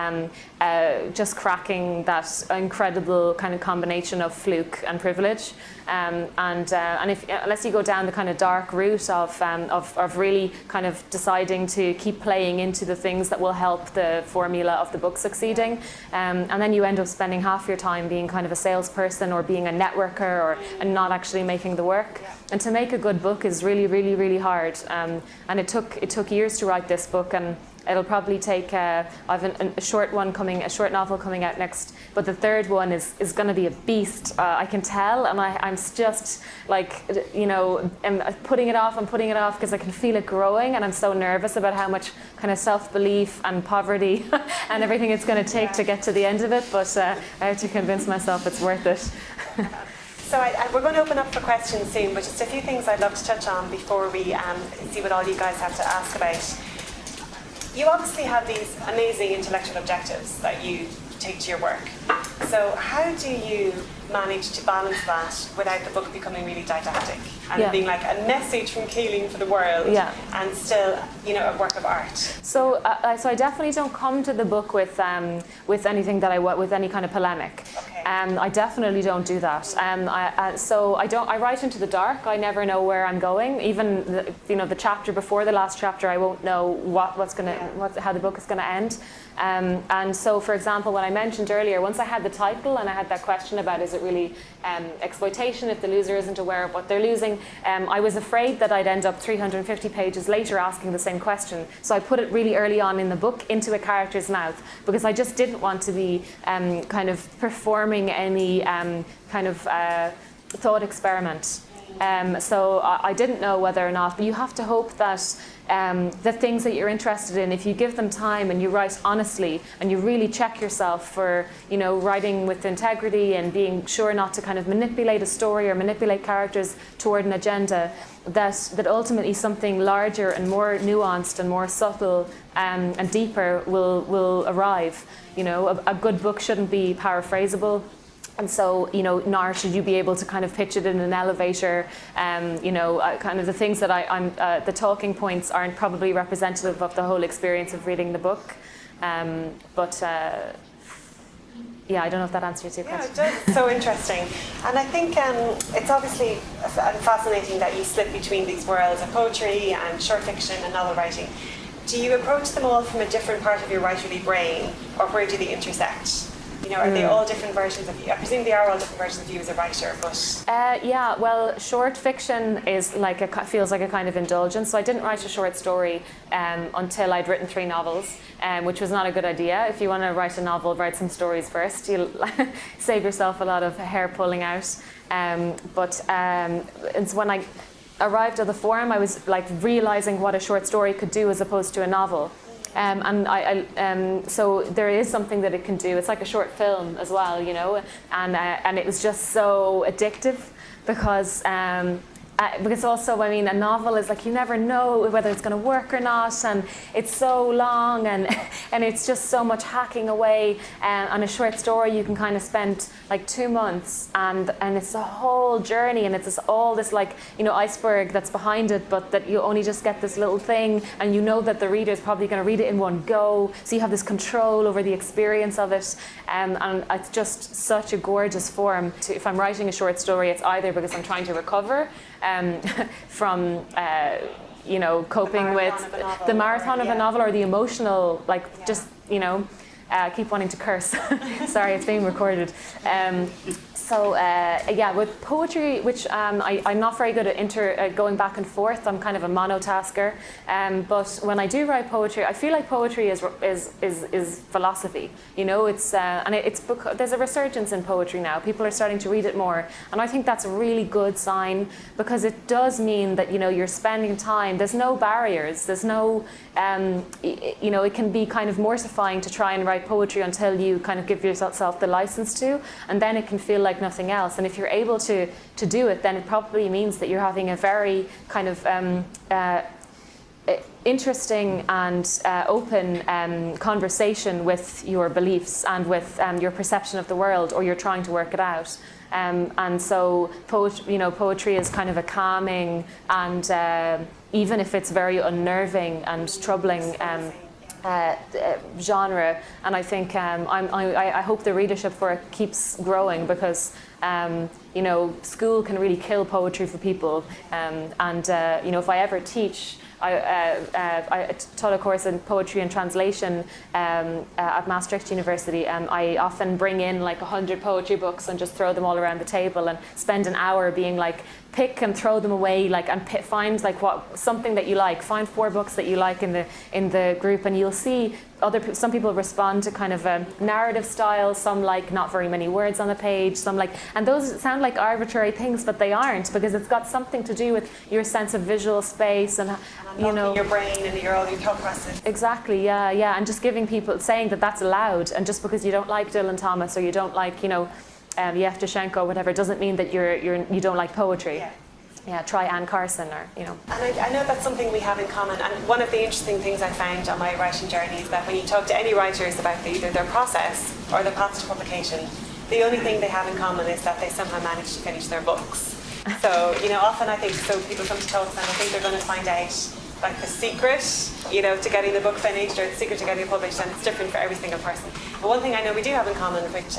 just cracking that incredible kind of combination of fluke and privilege. Unless you go down the kind of dark route of really kind of deciding to keep playing into the things that will help the formula of the book succeeding, and then you end up spending half your time being kind of a salesperson or being a networker and not actually making the work. Yeah. And to make a good book is really, really, really hard. And it took years to write this book, and It'll probably take, I have a short novel coming out next, but the third one is going to be a beast. I can tell, and I'm just like, I'm putting it off because I can feel it growing, and I'm so nervous about how much kind of self-belief and poverty and everything it's going to take to get to the end of it, but I have to convince myself it's worth it. So we're going to open up for questions soon, but just a few things I'd love to touch on before we see what all you guys have to ask about. You obviously have these amazing intellectual objectives that you take to your work. So how do you manage to balance that without the book becoming really didactic and being like a message from Caoilinn for the world and still, a work of art? So I definitely don't come to the book with anything with any kind of polemic. Okay. I definitely don't do that. So I write into the dark. I never know where I'm going. Even the chapter before the last chapter, I won't know how the book is going to end. And so, for example, when I mentioned earlier, once I had the title and I had that question about is it really exploitation if the loser isn't aware of what they're losing, I was afraid that I'd end up 350 pages later asking the same question. So I put it really early on in the book into a character's mouth because I just didn't want to be kind of performing any kind of thought experiment. So I didn't know whether or not, but you have to hope that the things that you're interested in, if you give them time and you write honestly and you really check yourself for, writing with integrity and being sure not to kind of manipulate a story or manipulate characters toward an agenda, that ultimately something larger and more nuanced and more subtle and deeper will arrive. A good book shouldn't be paraphrasable. And so, nor should you be able to kind of pitch it in an elevator. Kind of the things that the talking points aren't probably representative of the whole experience of reading the book. I don't know if that answers your question. Yeah, it does. So interesting. And I think it's obviously fascinating that you slip between these worlds of poetry and short fiction and novel writing. Do you approach them all from a different part of your writerly brain, or where do they intersect? Are they all different versions of you? I presume they are all different versions of you as a writer, but... well, short fiction is feels like a kind of indulgence. So I didn't write a short story until I'd written 3 novels, which was not a good idea. If you want to write a novel, write some stories first. You'll save yourself a lot of hair pulling out. It's when I arrived at the forum, I was realizing what a short story could do as opposed to a novel. So there is something that it can do. It's like a short film as well, and it was just so addictive because also, a novel is you never know whether it's going to work or not, and it's so long, and it's just so much hacking away. On a short story, you can kind of spend 2 months, and it's a whole journey, and it's all this iceberg that's behind it, but that you only just get this little thing, and that the reader is probably going to read it in one go, so you have this control over the experience of it, and it's just such a gorgeous form. If I'm writing a short story, it's either because I'm trying to recover from coping with the marathon of a novel or the emotional, keep wanting to curse. Sorry, it's being recorded. With poetry, which I'm not very good at going back and forth. I'm kind of a monotasker. But when I do write poetry, I feel like poetry is philosophy. There's a resurgence in poetry now. People are starting to read it more, and I think that's a really good sign because it does mean that you're spending time. There's no barriers. There's no it can be kind of mortifying to try and write poetry until you kind of give yourself the license to, and then it can feel like nothing else. And if you're able to do it, then it probably means that you're having a very kind of interesting and open conversation with your beliefs and with your perception of the world, or you're trying to work it out. And so poetry is kind of a calming and even if it's very unnerving and troubling genre, and I think I hope the readership for it keeps growing because School can really kill poetry for people. If I ever teach, I taught a course in poetry and translation at Maastricht University. I often bring in like 100 poetry books and just throw them all around the table and spend an hour being like, pick and throw them away, like, and find like something that you like. Find 4 books that you like in the group, and you'll see some people respond to kind of a narrative style. Some like not very many words on the page. Some like, and those sound like arbitrary things, but they aren't, because it's got something to do with your sense of visual space and your brain and all your thought process. Exactly, yeah, and just giving people, saying that that's allowed, and just because you don't like Dylan Thomas or you don't like Yevtushenko, whatever, doesn't mean that you don't like poetry. Yeah, try Anne Carson And I know that's something we have in common. And one of the interesting things I found on my writing journey is that when you talk to any writers about either their process or the path to publication, the only thing they have in common is that they somehow manage to finish their books. So, often I think people come to talks and I think they're going to find out like the secret, to getting the book finished, or the secret to getting it published, and it's different for every single person. But one thing I know we do have in common, which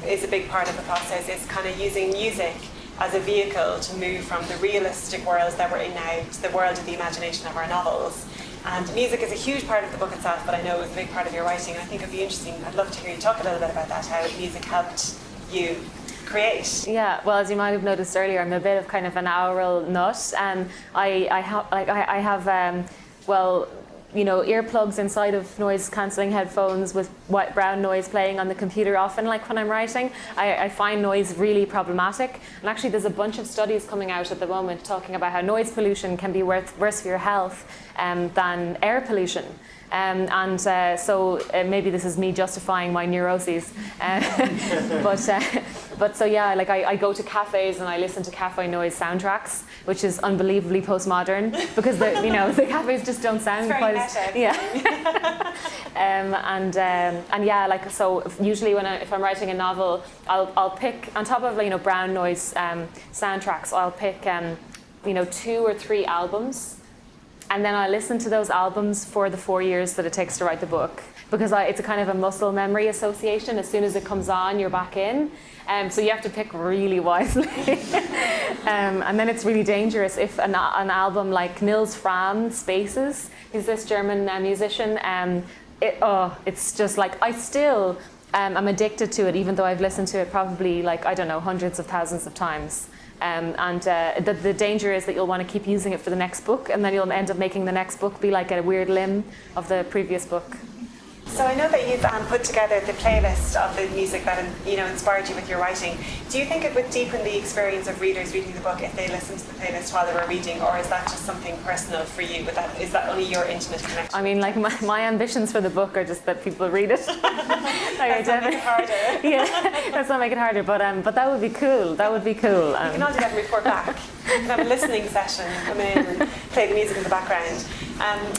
is a big part of the process, is kind of using music as a vehicle to move from the realistic world that we're in now to the world of the imagination of our novels. And music is a huge part of the book itself, but I know it was a big part of your writing. And I think it'd be interesting, I'd love to hear you talk a little bit about that, how music helped you create. Yeah, well, as you might have noticed earlier, I'm a bit of kind of an aural nut, and I have earplugs inside of noise-cancelling headphones with white brown noise playing on the computer often, like when I'm writing. I find noise really problematic. And actually there's a bunch of studies coming out at the moment talking about how noise pollution can be worse for your health than air pollution. So maybe this is me justifying my neuroses. But I go to cafes and I listen to cafe noise soundtracks, which is unbelievably postmodern, because the cafes just don't sound quite so usually if I'm writing a novel, I'll pick, on top of brown noise soundtracks, I'll pick 2 or 3 albums. And then I listen to those albums for the 4 years that it takes to write the book, because it's a kind of a muscle memory association. As soon as it comes on, you're back in. So you have to pick really wisely. And then it's really dangerous if an album like Nils Frahm, Spaces, he's this German musician, it's just like, I still am addicted to it, even though I've listened to it probably hundreds of thousands of times. The danger is that you'll want to keep using it for the next book, and then you'll end up making the next book be like a weird limb of the previous book. So I know that you've put together the playlist of the music that inspired you with your writing. Do you think it would deepen the experience of readers reading the book if they listened to the playlist while they were reading, or is that just something personal for you? Is that only your intimate connection? I mean, like my ambitions for the book are just that people read it. That's not make it harder. Yeah, let's not make it harder. But that would be cool. That would be cool. You can all do that and report back. You can have a listening session, come in and play the music in the background.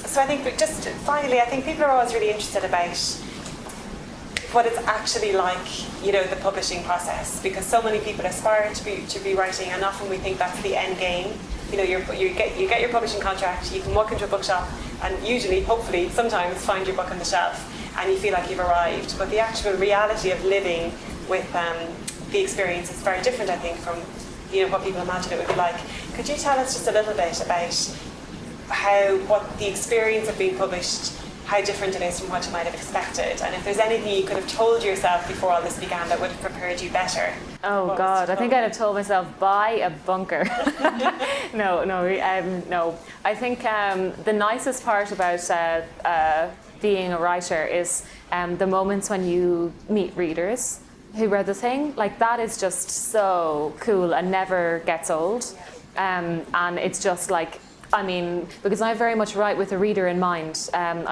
So I think just finally, I think people are always really interested about what it's actually like, the publishing process, because so many people aspire to be writing, and often we think that's the end game. You get your publishing contract, you can walk into a bookshop and usually, hopefully, sometimes find your book on the shelf and you feel like you've arrived. But the actual reality of living with the experience is very different, I think, from what people imagine it would be like. Could you tell us just a little bit about what the experience of being published, how different it is from what you might have expected, and if there's anything you could have told yourself before all this began that would have prepared you better? Oh God, I think I'd have told myself, buy a bunker. No. I think the nicest part about being a writer is the moments when you meet readers who read the thing. Like, that is just so cool and never gets old. And it's just like, because I very much write with a reader in mind. In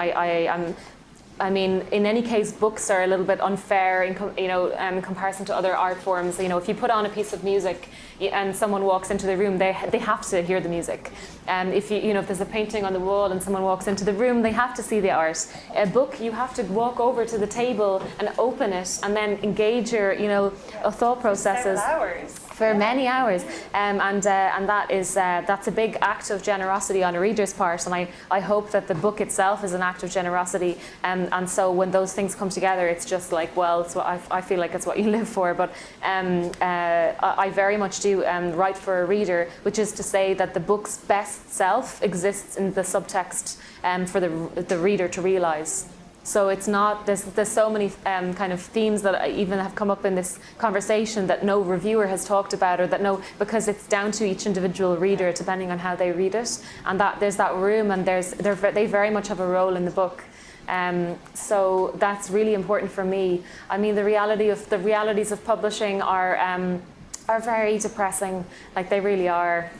any case, books are a little bit unfair in comparison to other art forms. If you put on a piece of music and someone walks into the room, they have to hear the music. If there's a painting on the wall and someone walks into the room, they have to see the art. A book, you have to walk over to the table and open it and then engage your thought processes. For many hours, and that's a big act of generosity on a reader's part, and I hope that the book itself is an act of generosity. And so when those things come together, it's just like, well, it's what I feel like it's what you live for. But I very much do write for a reader, which is to say that the book's best self exists in the subtext for the reader to realize. So it's not, there's so many kind of themes that even have come up in this conversation that no reviewer has talked about, or that because it's down to each individual reader depending on how they read it, and that there's that room, and they very much have a role in the book. So that's really important for me. I mean, the realities of publishing are very depressing, like they really are.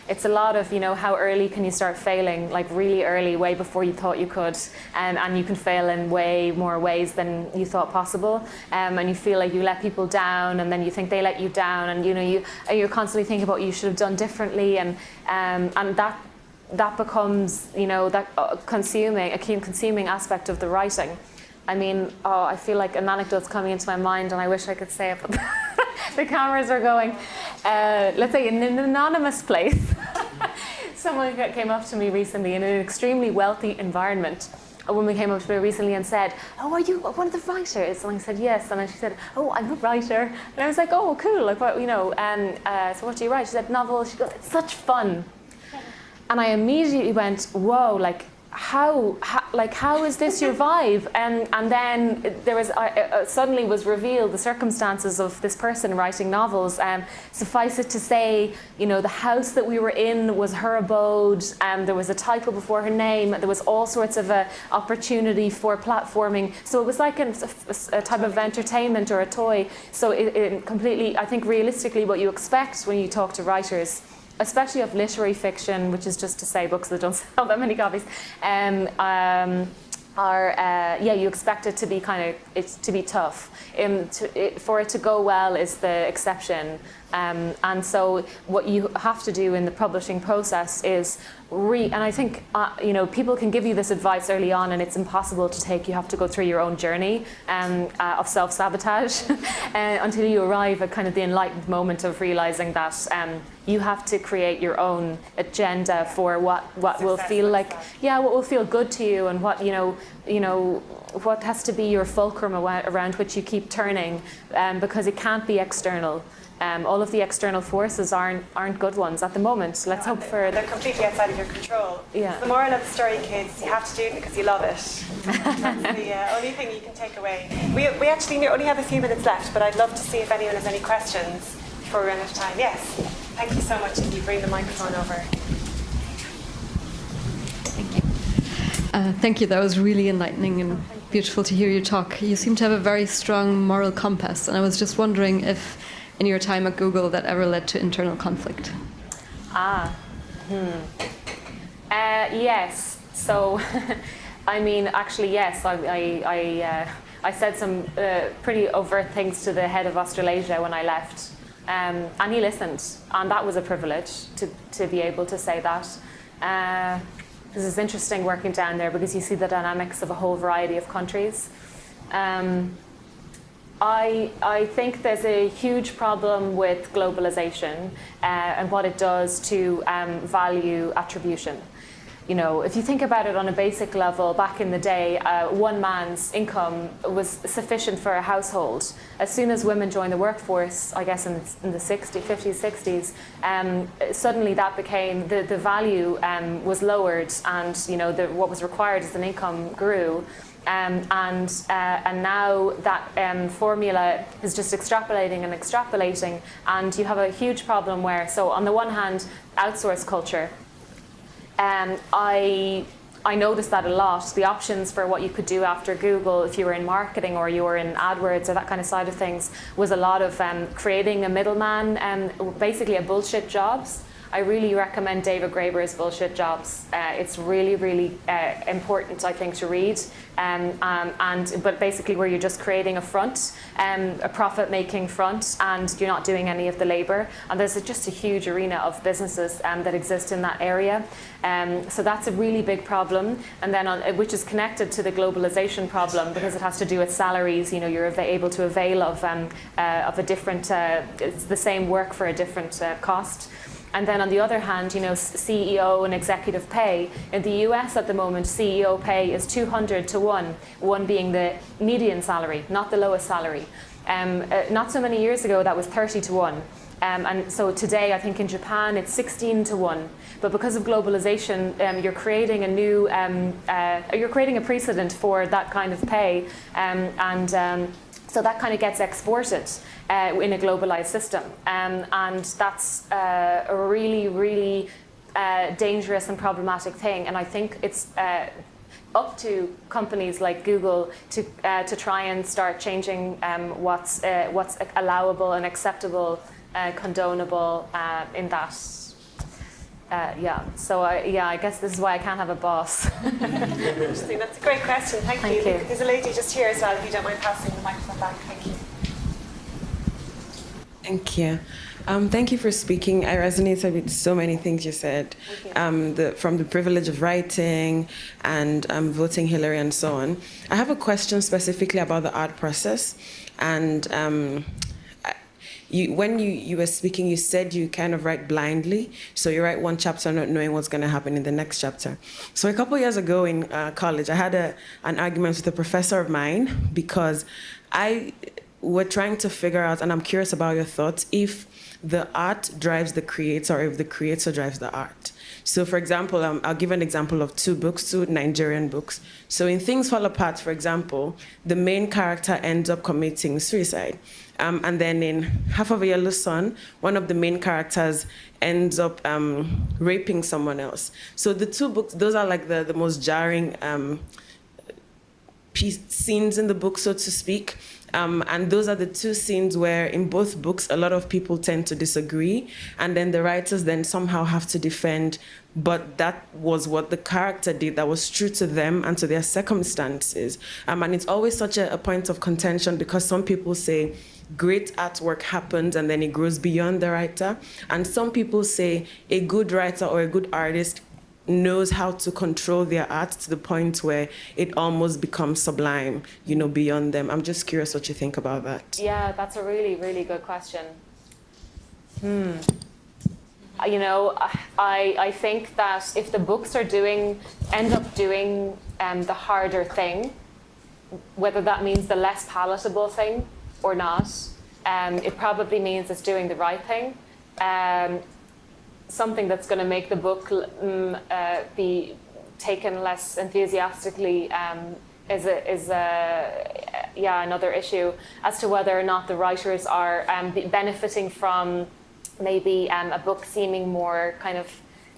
It's a lot of, how early can you start failing, like really early, way before you thought you could, and you can fail in way more ways than you thought possible, and you feel like you let people down, and then you think they let you down, and you're constantly thinking about what you should have done differently, and that becomes, that consuming aspect of the writing. I mean, I feel like an anecdote's coming into my mind, and I wish I could say it, but the cameras are going. Let's say in an anonymous place, someone came up to me recently in an extremely wealthy environment. A woman came up to me recently and said, "Oh, are you one of the writers?" And I said, "Yes." And she said, "Oh, I'm a writer." And I was like, "Oh, cool. Like, what, so what do you write?" She said, "Novels." She goes, "It's such fun." And I immediately went, "Whoa, like, how is this your vibe?" And then there was suddenly was revealed the circumstances of this person writing novels. Suffice it to say, the house that we were in was her abode. There was a title before her name. There was all sorts of opportunity for platforming. So it was like a type of entertainment or a toy. So it completely, I think, realistically, what you expect when you talk to writers, especially of literary fiction, which is just to say books that don't sell that many copies, you expect it to be to be tough. For it to go well is the exception. And so what you have to do in the publishing process is and I think, people can give you this advice early on, and it's impossible to take. You have to go through your own journey of self-sabotage until you arrive at kind of the enlightened moment of realizing that you have to create your own agenda for what will feel like, what will feel good to you, and what, what has to be your fulcrum around which you keep turning, because it can't be external. All of the external forces aren't good ones at the moment. Let's hope for... They're completely outside of your control. Yeah. So the moral of the story, kids, you have to do it because you love it. That's the only thing you can take away. We actually only have a few minutes left, but I'd love to see if anyone has any questions before we run out of time. Yes. Thank you so much. If you bring the microphone over. Thank you. Thank you. That was really enlightening and beautiful to hear you talk. You seem to have a very strong moral compass, and I was just wondering if in your time at Google that ever led to internal conflict. Yes. So, I mean, actually, yes. I said some pretty overt things to the head of Australasia when I left, and he listened, and that was a privilege to be able to say that. This is interesting working down there because you see the dynamics of a whole variety of countries. I think there's a huge problem with globalization and what it does to value attribution. If you think about it on a basic level, back in the day, one man's income was sufficient for a household. As soon as women joined the workforce, I guess in the 50s, 60s, suddenly that became, the value was lowered, and what was required as an income grew. And now that formula is just extrapolating, and you have a huge problem where, so on the one hand, outsource culture. I noticed that a lot. The options for what you could do after Google, if you were in marketing or you were in AdWords or that kind of side of things, was a lot of creating a middleman, basically a bullshit jobs. I really recommend David Graeber's Bullshit Jobs. It's really, really important, I think, to read. But basically where you're just creating a front, a profit-making front, and you're not doing any of the labor. And there's just a huge arena of businesses that exist in that area. So that's a really big problem. And then which is connected to the globalization problem because it has to do with salaries. You're able to avail of a different, it's the same work for a different cost. And then on the other hand, CEO and executive pay. In the US at the moment, CEO pay is 200 to 1, one being the median salary, not the lowest salary. Not so many years ago, that was 30 to 1. And so today, I think in Japan, it's 16 to 1. But because of globalization, you're creating a new, you're creating a precedent for that kind of pay. So that kind of gets exported in a globalized system. And that's a really, really dangerous and problematic thing. And I think it's up to companies like Google to try and start changing what's allowable and acceptable, condonable in that. So I guess this is why I can't have a boss. Interesting. That's a great question. Thank you. There's a lady just here as well, if you don't mind passing the microphone back. Thank you. Thank you. Thank you for speaking. I resonated with so many things you said, from the privilege of writing and voting Hillary and so on. I have a question specifically about the art process. And when you were speaking, you said you kind of write blindly. So you write one chapter not knowing what's going to happen in the next chapter. So a couple years ago in college, I had an argument with a professor of mine because we're trying to figure out, and I'm curious about your thoughts, if the art drives the creator or if the creator drives the art. So for example, I'll give an example of two Nigerian books. So in Things Fall Apart, for example, the main character ends up committing suicide. And then in Half of a Yellow Sun, one of the main characters ends up raping someone else. So the two books, those are like the most jarring scenes in the book, so to speak. And those are the two scenes where in both books, a lot of people tend to disagree. And then the writers then somehow have to defend, but that was what the character did, that was true to them and to their circumstances. And it's always such a point of contention because some people say great artwork happens and then it grows beyond the writer. And some people say a good writer or a good artist knows how to control their art to the point where it almost becomes sublime, beyond them. I'm just curious what you think about that. Yeah, that's a really, really good question. I think that if the books end up doing the harder thing, whether that means the less palatable thing or not, it probably means it's doing the right thing. Something that's going to make the book be taken less enthusiastically is another issue as to whether or not the writers are benefiting from maybe a book seeming more kind of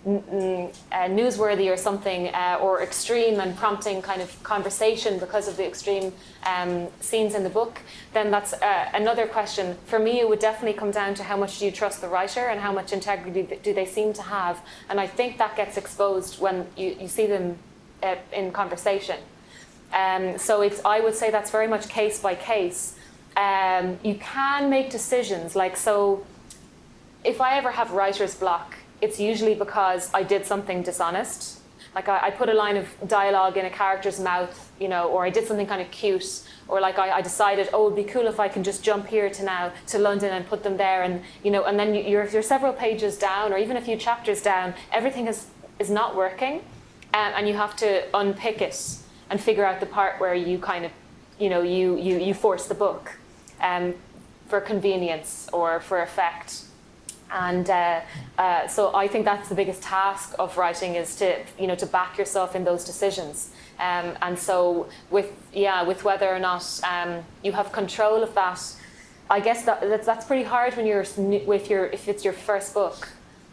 newsworthy or something, or extreme and prompting kind of conversation because of the extreme scenes in the book, then that's another question. For me, it would definitely come down to how much do you trust the writer and how much integrity do they seem to have. And I think that gets exposed when you see them in conversation. So I would say that's very much case by case. You can make decisions, so if I ever have writer's block, it's usually because I did something dishonest. Like I put a line of dialogue in a character's mouth, or I did something kind of cute, or I decided, it'd be cool if I can just jump here to London and put them there, and and then you're several pages down, or even a few chapters down, everything is not working, and you have to unpick it and figure out the part where you kind of, you force the book, for convenience or for effect. And so I think that's the biggest task of writing, is to back yourself in those decisions. And so with whether or not you have control of that, I guess that's pretty hard when if it's your first book.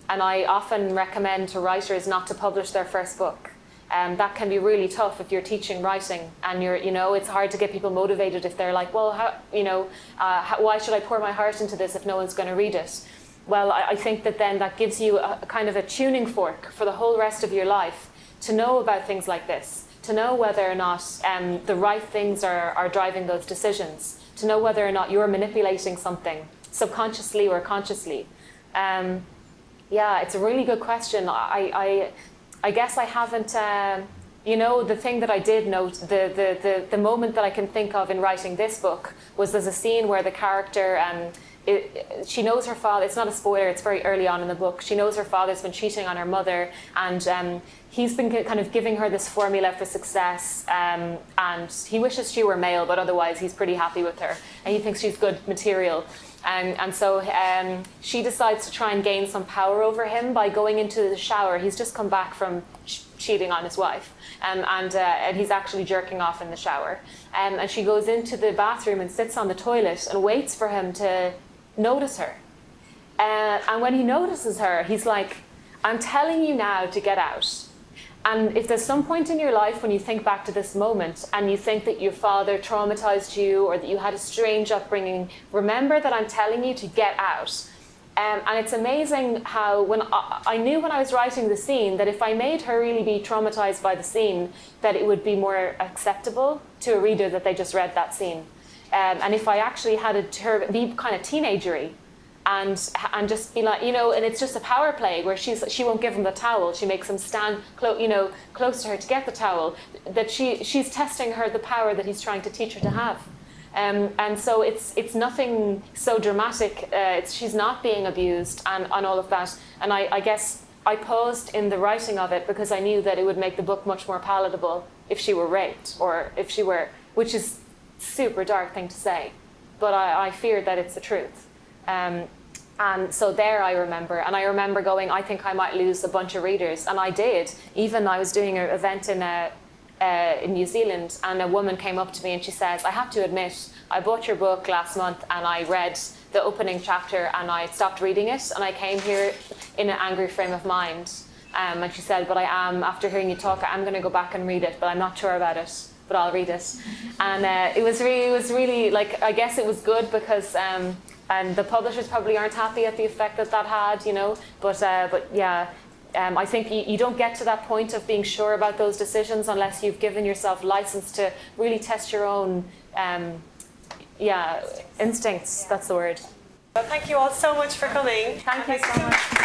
And I often recommend to writers not to publish their first book. That can be really tough if you're teaching writing, and it's hard to get people motivated if they're like, well, why should I pour my heart into this if no one's going to read it? Well, I think that gives you a kind of a tuning fork for the whole rest of your life to know about things like this, to know whether or not the right things are driving those decisions, to know whether or not you're manipulating something subconsciously or consciously. It's a really good question. I guess I haven't, the thing that I did note, the moment that I can think of in writing this book was there's a scene where the character she knows her father. It's not a spoiler. It's very early on in the book. She knows her father's been cheating on her mother, and he's been kind of giving her this formula for success. And he wishes she were male, but otherwise he's pretty happy with her, and he thinks she's good material. And so she decides to try and gain some power over him by going into the shower. He's just come back from cheating on his wife, and he's actually jerking off in the shower. And she goes into the bathroom and sits on the toilet and waits for him to notice her. And when he notices her, he's like, I'm telling you now to get out. And if there's some point in your life when you think back to this moment and you think that your father traumatized you or that you had a strange upbringing, remember that I'm telling you to get out. And it's amazing how when I knew when I was writing the scene that if I made her really be traumatized by the scene, that it would be more acceptable to a reader that they just read that scene. And if I actually had her be kind of teenagery and just be like, and it's just a power play where she won't give him the towel. She makes him stand close to her to get the towel. That she's testing her the power that he's trying to teach her to have. And so it's nothing so dramatic. She's not being abused and all of that. And I guess I paused in the writing of it because I knew that it would make the book much more palatable if she were raped or if she were, which is a super dark thing to say, but I fear that it's the truth. And so there I remember going, I think I might lose a bunch of readers, and I did. Even I was doing an event in New Zealand, and a woman came up to me and she says, I have to admit, I bought your book last month and I read the opening chapter and I stopped reading it and I came here in an angry frame of mind. And she said, but after hearing you talk, I'm going to go back and read it, but I'm not sure about it, but I'll read it. And it was really like, I guess it was good because and the publishers probably aren't happy at the effect that had, but yeah. I think you don't get to that point of being sure about those decisions unless you've given yourself license to really test your own instincts. That's the word. Well, thank you all so much for coming. Thank you so much.